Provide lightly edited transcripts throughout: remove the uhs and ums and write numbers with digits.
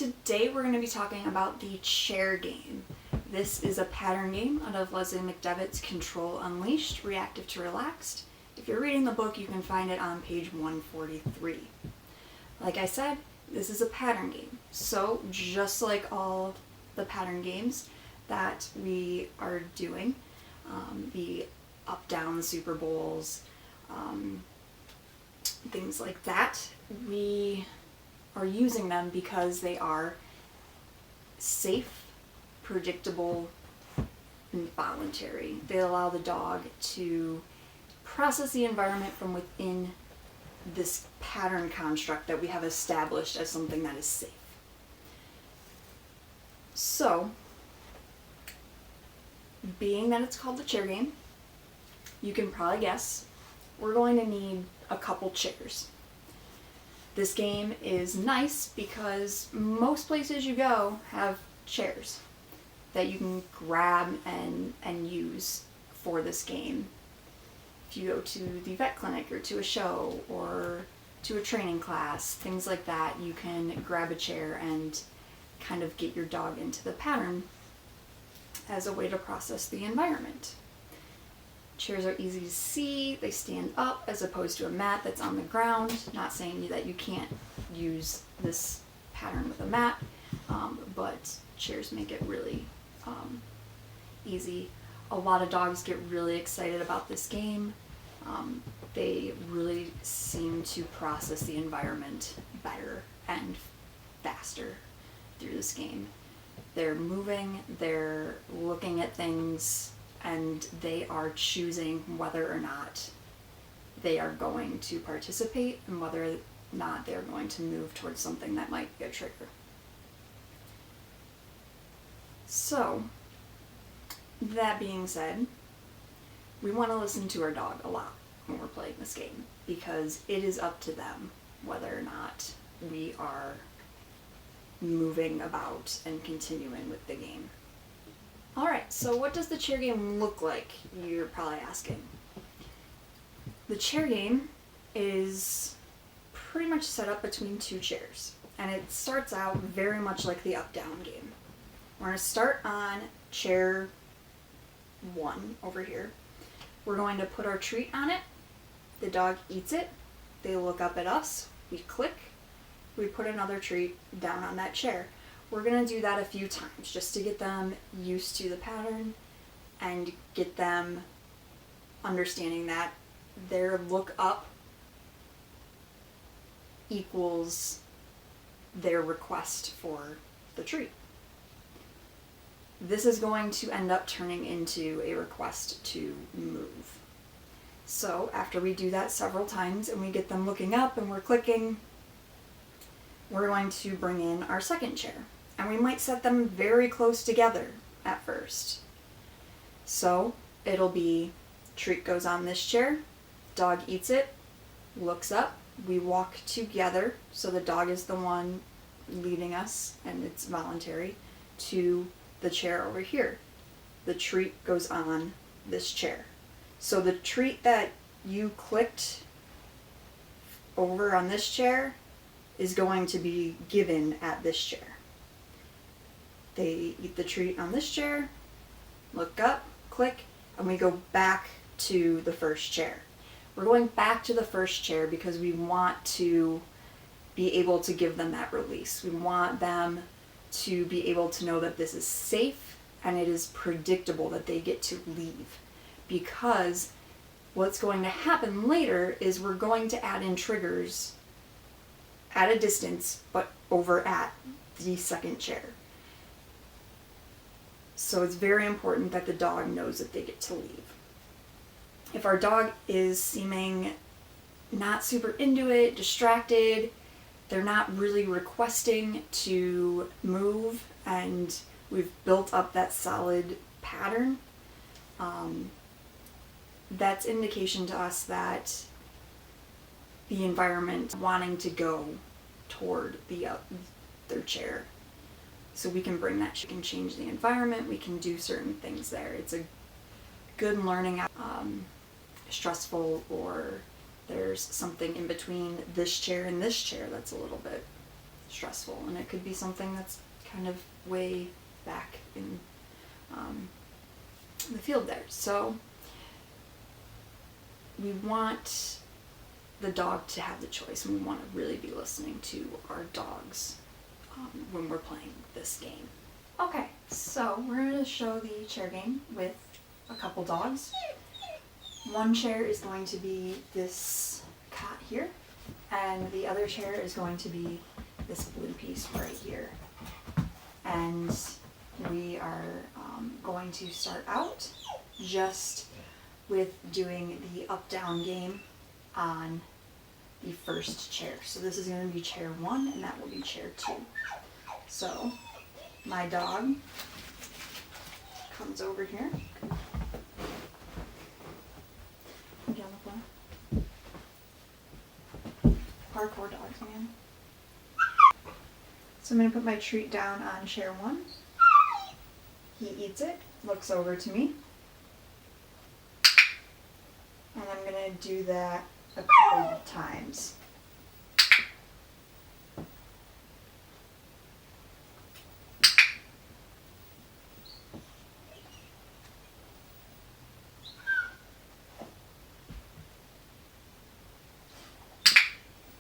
Today we're going to be talking about the chair game. This is a pattern game out of Leslie McDevitt's Control Unleashed, Reactive to Relaxed. If you're reading the book, you can find it on page 143. Like I said, this is a pattern game. So just like all the pattern games that we are doing, the up-down Super Bowls, things like that, we are using them because they are safe, predictable, and voluntary. They allow the dog to process the environment from within this pattern construct that we have established as something that is safe. So, being that it's called the chair game, you can probably guess we're going to need a couple chairs. This game is nice because most places you go have chairs that you can grab and use for this game. If you go to the vet clinic or to a show or to a training class, things like that, you can grab a chair and kind of get your dog into the pattern as a way to process the environment. Chairs are easy to see, they stand up as opposed to a mat that's on the ground. Not saying that you can't use this pattern with a mat, but chairs make it really easy. A lot of dogs get really excited about this game. They really seem to process the environment better and faster through this game. They're moving, they're looking at things, and they are choosing whether or not they are going to participate and whether or not they're going to move towards something that might be a trigger. So, that being said, we want to listen to our dog a lot when we're playing this game because it is up to them whether or not we are moving about and continuing with the game. Alright, so what does the chair game look like, you're probably asking? The chair game is pretty much set up between two chairs, and it starts out very much like the up-down game. We're going to start on chair 1 over here. We're going to put our treat on it, the dog eats it, they look up at us, we click, we put another treat down on that chair. We're going to do that a few times just to get them used to the pattern and get them understanding that their look up equals their request for the treat. This is going to end up turning into a request to move. So after we do that several times and we get them looking up and we're clicking, we're going to bring in our second chair. And we might set them very close together at first. So it'll be treat goes on this chair, dog eats it, looks up, we walk together, so the dog is the one leading us and it's voluntary, to the chair over here. The treat goes on this chair. So the treat that you clicked over on this chair is going to be given at this chair. They eat the treat on this chair, look up, click, and we go back to the first chair. We're going back to the first chair because we want to be able to give them that release. We want them to be able to know that this is safe and it is predictable that they get to leave. Because what's going to happen later is we're going to add in triggers at a distance, but over at the second chair. So it's very important that the dog knows that they get to leave. If our dog is seeming not super into it, distracted, they're not really requesting to move, and we've built up that solid pattern, that's indication to us that the environment wanting to go toward their chair. So we can bring that, we can change the environment, we can do certain things there. It's a good learning, stressful, or there's something in between this chair and this chair that's a little bit stressful, and it could be something that's kind of way back in the field there. So we want the dog to have the choice, and we want to really be listening to our dogs when we're playing this game. Okay, so we're going to show the chair game with a couple dogs. One chair is going to be this cat here, and the other chair is going to be this blue piece right here. And we are going to start out just with doing the up-down game on the first chair. So this is going to be chair 1, and that will be chair 2. So my dog comes over here. Get on the floor. Hardcore dogs, man. So I'm going to put my treat down on chair 1. He eats it, looks over to me, and I'm going to do that a couple of times.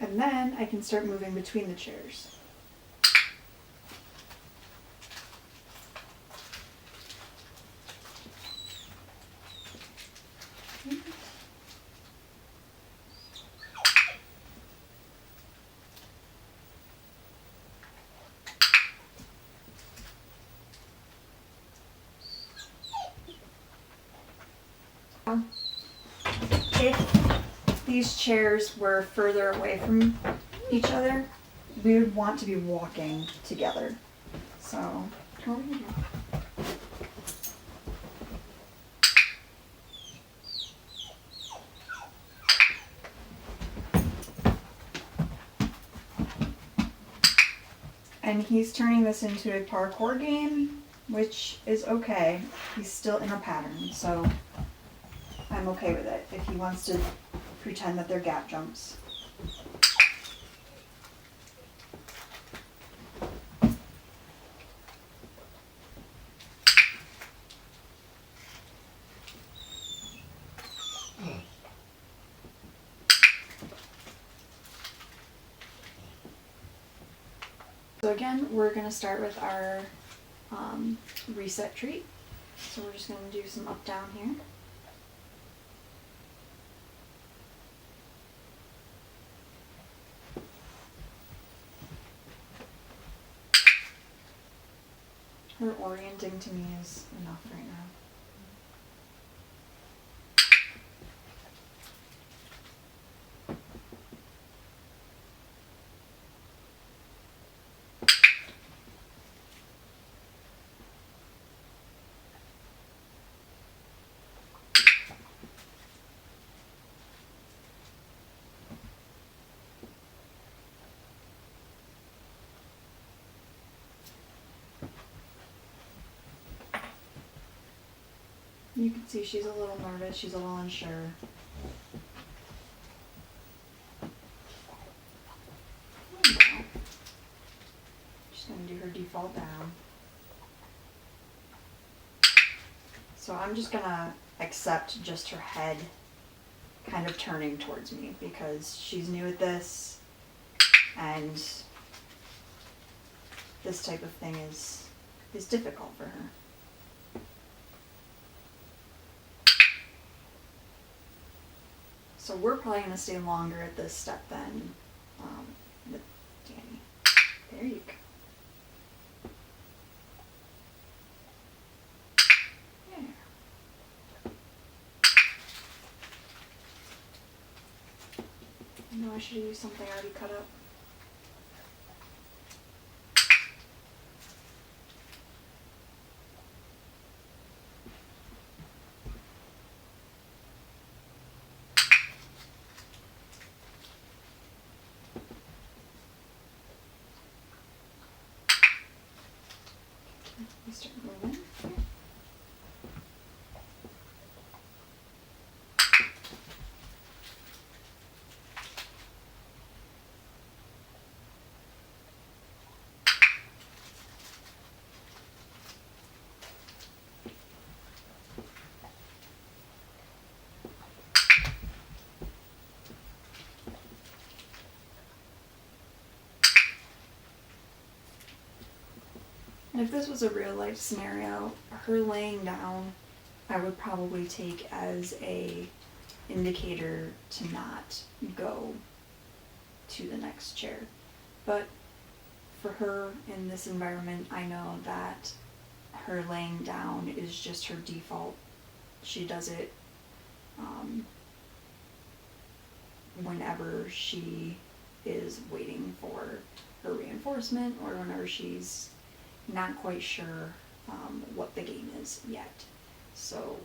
And then I can start moving between the chairs. If these chairs were further away from each other, we would want to be walking together. So, come over here. And he's turning this into a parkour game, which is okay. He's still in a pattern, so I'm okay with it if he wants to pretend that they're gap jumps. So again, we're going to start with our reset treat. So we're just going to do some up down here. Her orienting to me is enough right now. You can see she's a little nervous, she's a little unsure. She's going to do her default down. So I'm just going to accept just her head kind of turning towards me because she's new at this, and this type of thing is difficult for her. So we're probably going to stay longer at this step than with Danny. There you go. There. I know I should have used something already cut up. We start moving. And if this was a real life scenario, her laying down, I would probably take as a indicator to not go to the next chair. But for her in this environment, I know that her laying down is just her default. She does it whenever she is waiting for her reinforcement or whenever she's not quite sure what the game is yet. So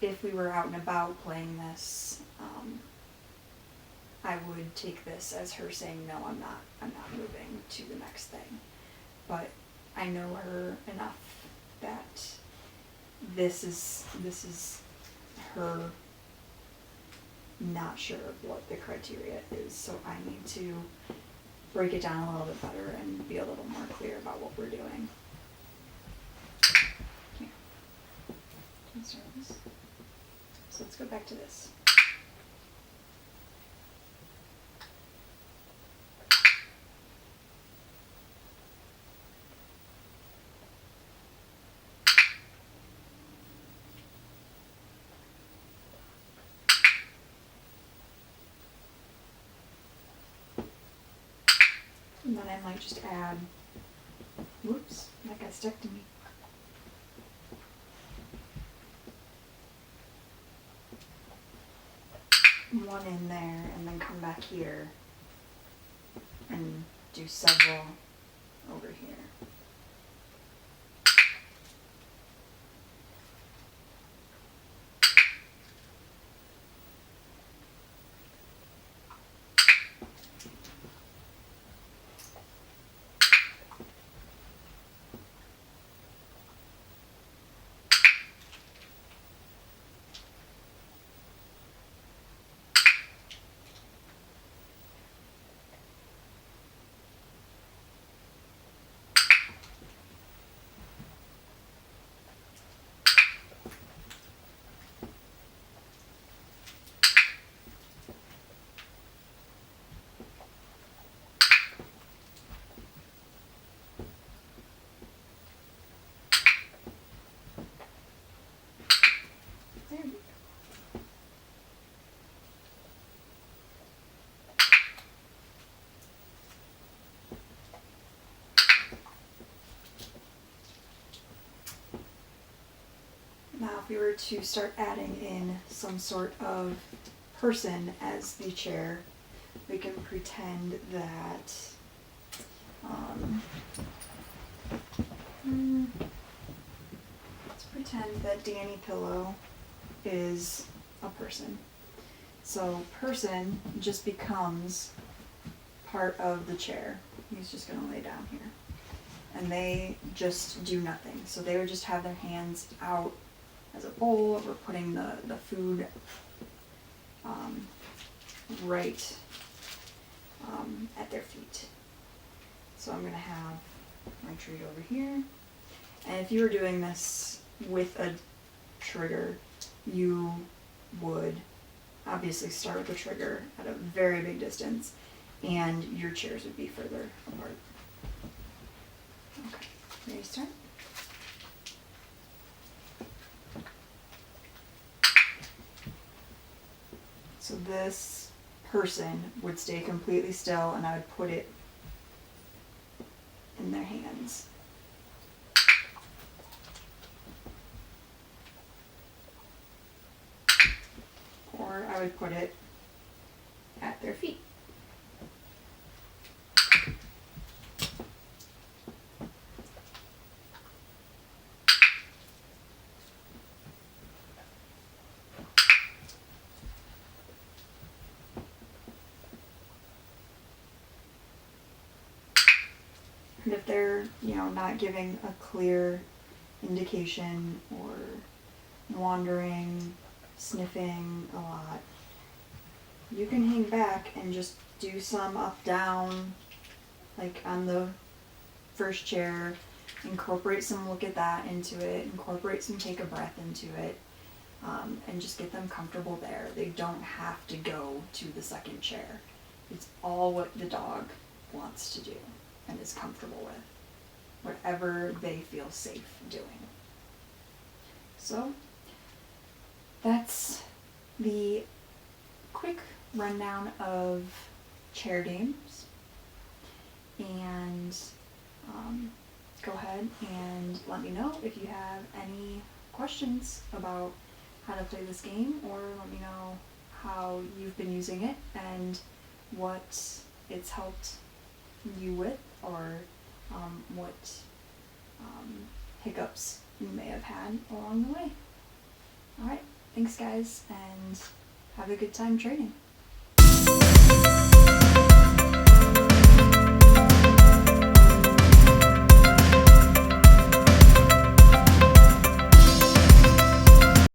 if we were out and about playing this, I would take this as her saying, no, I'm not moving to the next thing. But I know her enough that this is her not sure of what the criteria is, so I need to break it down a little bit better and be a little more clear about what we're doing. Here. Can I start this? So let's go back to this. And then I might just add, whoops, that got stuck to me. One in there and then come back here and do several over here. Now, if we were to start adding in some sort of person as the chair, we can pretend that, let's pretend that Danny Pillow is a person. So person just becomes part of the chair. He's just going to lay down here. And they just do nothing. So they would just have their hands out as a bowl. We're putting the food right at their feet. So I'm going to have my treat over here. And if you were doing this with a trigger, you would obviously start with the trigger at a very big distance, and your chairs would be further apart. Okay, ready to start? So this person would stay completely still, and I would put it in their hands. Or I would put it at their feet. And if they're, not giving a clear indication or wandering, sniffing a lot, you can hang back and just do some up, down, like on the first chair, incorporate some look at that into it, incorporate some take a breath into it, and just get them comfortable there. They don't have to go to the second chair. It's all what the dog wants to do and is comfortable with. whatever they feel safe doing. So that's the quick rundown of chair games, and go ahead and let me know if you have any questions about how to play this game, or let me know how you've been using it and what it's helped you with, or what hiccups you may have had along the way. Alright, thanks guys, and have a good time training.